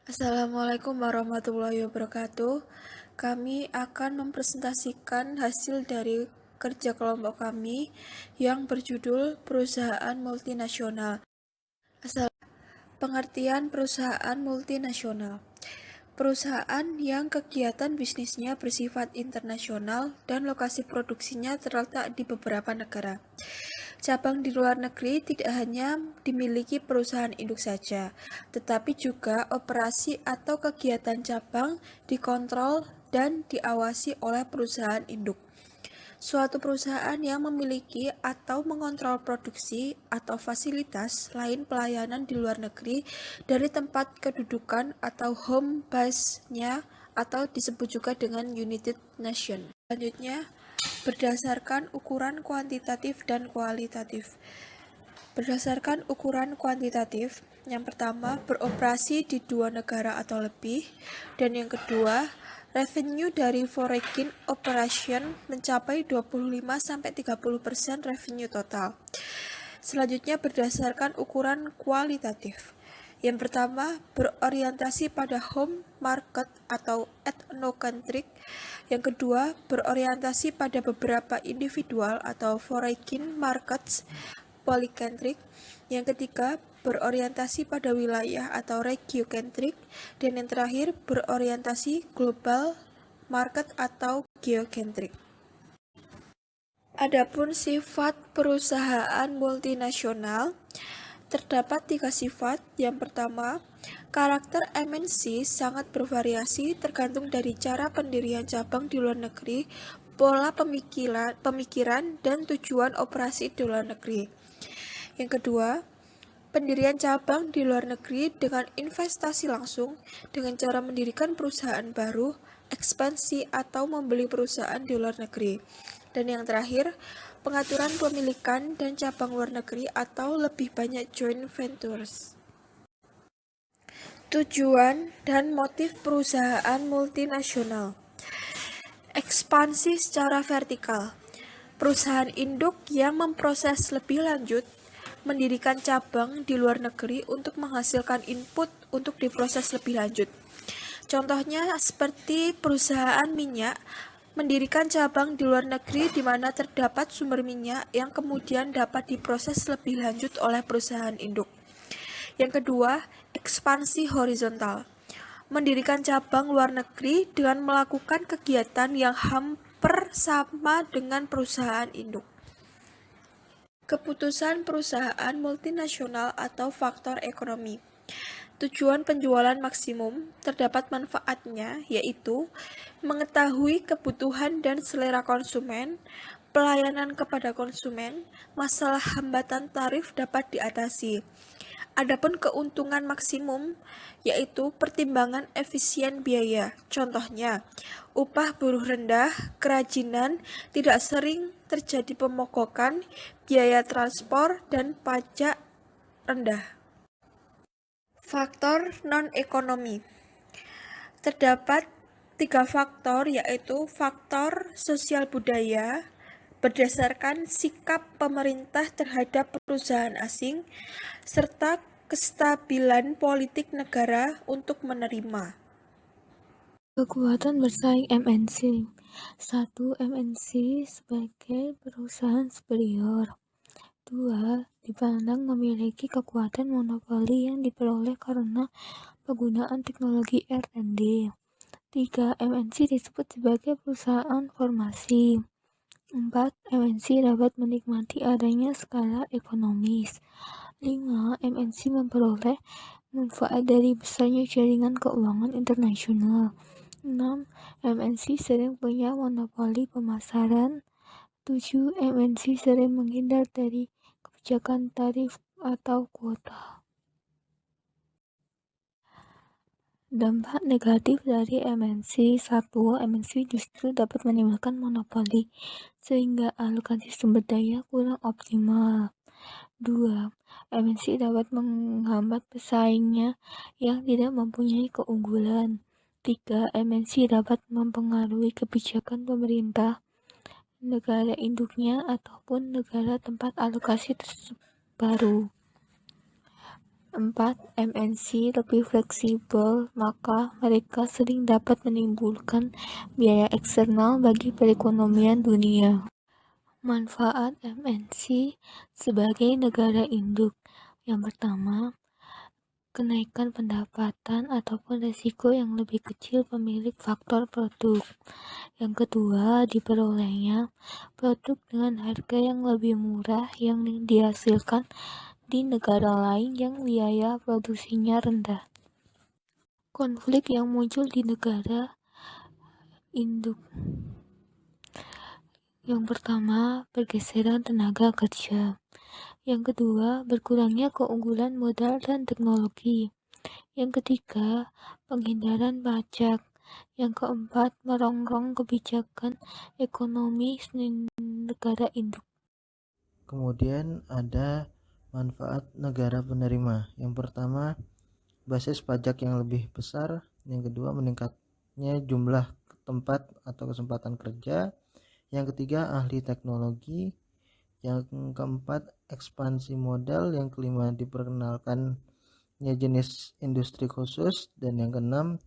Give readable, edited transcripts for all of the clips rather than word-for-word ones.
Assalamualaikum warahmatullahi wabarakatuh. Kami akan mempresentasikan hasil dari kerja kelompok kami yang berjudul Perusahaan Multinasional. Pengertian perusahaan multinasional. Perusahaan yang kegiatan bisnisnya bersifat internasional dan lokasi produksinya terletak di beberapa negara. Cabang di luar negeri tidak hanya dimiliki perusahaan induk saja, tetapi juga operasi atau kegiatan cabang dikontrol dan diawasi oleh perusahaan induk. Suatu perusahaan yang memiliki atau mengontrol produksi atau fasilitas lain pelayanan di luar negeri dari tempat kedudukan atau home base-nya atau disebut juga dengan United Nation. Selanjutnya, berdasarkan ukuran kuantitatif dan kualitatif. Berdasarkan ukuran kuantitatif, yang pertama beroperasi di 2 negara atau lebih, dan yang kedua revenue dari foreign operation mencapai 25-30% revenue total. Selanjutnya berdasarkan ukuran kualitatif. Yang pertama, berorientasi pada home market atau ethnocentric. Yang kedua, berorientasi pada beberapa individual atau foreign markets, polycentric. Yang ketiga, berorientasi pada wilayah atau regiocentric. Dan yang terakhir, berorientasi global market atau geocentric. Adapun sifat perusahaan multinasional, terdapat 3 sifat. Yang pertama, karakter MNC sangat bervariasi tergantung dari cara pendirian cabang di luar negeri, pola pemikiran dan tujuan operasi di luar negeri. Yang kedua, pendirian cabang di luar negeri dengan investasi langsung dengan cara mendirikan perusahaan baru, ekspansi atau membeli perusahaan di luar negeri. Dan yang terakhir, pengaturan pemilikan dan cabang luar negeri atau lebih banyak joint ventures. Tujuan dan motif perusahaan multinasional. Ekspansi secara vertikal. Perusahaan induk yang memproses lebih lanjut mendirikan cabang di luar negeri untuk menghasilkan input untuk diproses lebih lanjut. Contohnya seperti perusahaan minyak mendirikan cabang di luar negeri di mana terdapat sumber minyak yang kemudian dapat diproses lebih lanjut oleh perusahaan induk. Yang kedua, ekspansi horizontal. Mendirikan cabang luar negeri dengan melakukan kegiatan yang hampir sama dengan perusahaan induk. Keputusan perusahaan multinasional atau faktor ekonomi. Tujuan penjualan maksimum, terdapat manfaatnya, yaitu mengetahui kebutuhan dan selera konsumen, pelayanan kepada konsumen, masalah hambatan tarif dapat diatasi. Adapun keuntungan maksimum, yaitu pertimbangan efisien biaya. Contohnya, upah buruh rendah, kerajinan, tidak sering terjadi pemogokan, biaya transport, dan pajak rendah. Faktor non-ekonomi. Terdapat 3 faktor, yaitu faktor sosial budaya, berdasarkan sikap pemerintah terhadap perusahaan asing, serta kestabilan politik negara untuk menerima. Kekuatan bersaing MNC. 1. MNC sebagai perusahaan superior. 2. Dipandang memiliki kekuatan monopoli yang diperoleh karena penggunaan teknologi R&D. 3. MNC disebut sebagai perusahaan formasi. 4. MNC dapat menikmati adanya skala ekonomis. 5. MNC memperoleh manfaat dari besarnya jaringan keuangan internasional. 6. MNC sering punya monopoli pemasaran. 7. MNC sering menghindar dari kebijakan tarif atau kuota. Dampak negatif dari MNC. 1. MNC justru dapat menimbulkan monopoli, sehingga alokasi sumber daya kurang optimal. 2. MNC dapat menghambat pesaingnya yang tidak mempunyai keunggulan. 3. MNC dapat mempengaruhi kebijakan pemerintah, negara induknya, ataupun negara tempat alokasi baru. 4. MNC lebih fleksibel, maka mereka sering dapat menimbulkan biaya eksternal bagi perekonomian dunia. Manfaat MNC sebagai negara induk. Yang pertama, kenaikan pendapatan ataupun risiko yang lebih kecil pemilik faktor produk. Yang kedua, diperolehnya produk dengan harga yang lebih murah yang dihasilkan di negara lain yang biaya produksinya rendah. Konflik yang muncul di negara induk. Yang pertama, pergeseran tenaga kerja. Yang kedua, berkurangnya keunggulan modal dan teknologi. Yang ketiga, penghindaran pajak. Yang keempat, merongrong kebijakan ekonomi negara induk. Kemudian ada manfaat negara penerima. Yang pertama, basis pajak yang lebih besar. Yang kedua, meningkatnya jumlah tempat atau kesempatan kerja. Yang ketiga, ahli teknologi. Yang keempat, ekspansi modal. Yang kelima, diperkenalkannya jenis industri khusus. Dan yang keenam,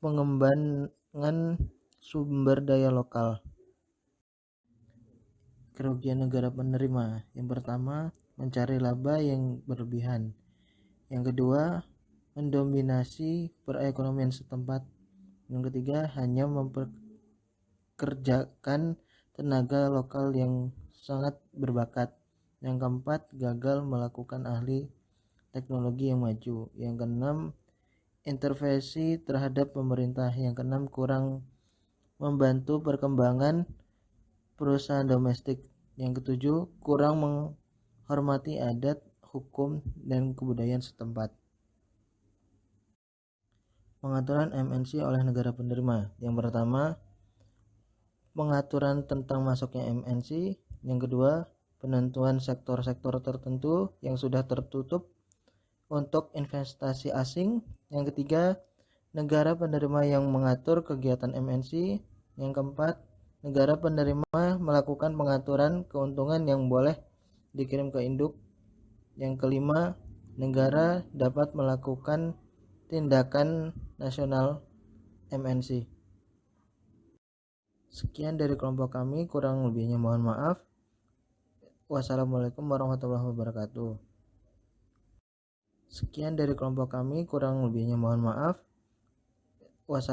pengembangan sumber daya lokal. Kerugian negara penerima. Yang pertama, mencari laba yang berlebihan. Yang kedua, mendominasi perekonomian setempat. Yang ketiga, hanya memperkerjakan tenaga lokal yang sangat berbakat. Yang keempat, gagal melakukan ahli teknologi yang maju. Yang keenam, intervensi terhadap pemerintah. Yang keenam, kurang membantu perkembangan perusahaan domestik. Yang ketujuh, kurang menghormati adat, hukum, dan kebudayaan setempat. Pengaturan MNC oleh negara penerima. Yang pertama, pengaturan tentang masuknya MNC. Yang kedua, penentuan sektor-sektor tertentu yang sudah tertutup untuk investasi asing. Yang ketiga, negara penerima yang mengatur kegiatan MNC. Yang keempat, negara penerima melakukan pengaturan keuntungan yang boleh dikirim ke induk. Yang kelima, negara dapat melakukan tindakan nasional MNC. Sekian dari kelompok kami, kurang lebihnya mohon maaf. Wassalamualaikum warahmatullahi wabarakatuh. Sekian dari kelompok kami, kurang lebihnya mohon maaf. Wassalamualaikum.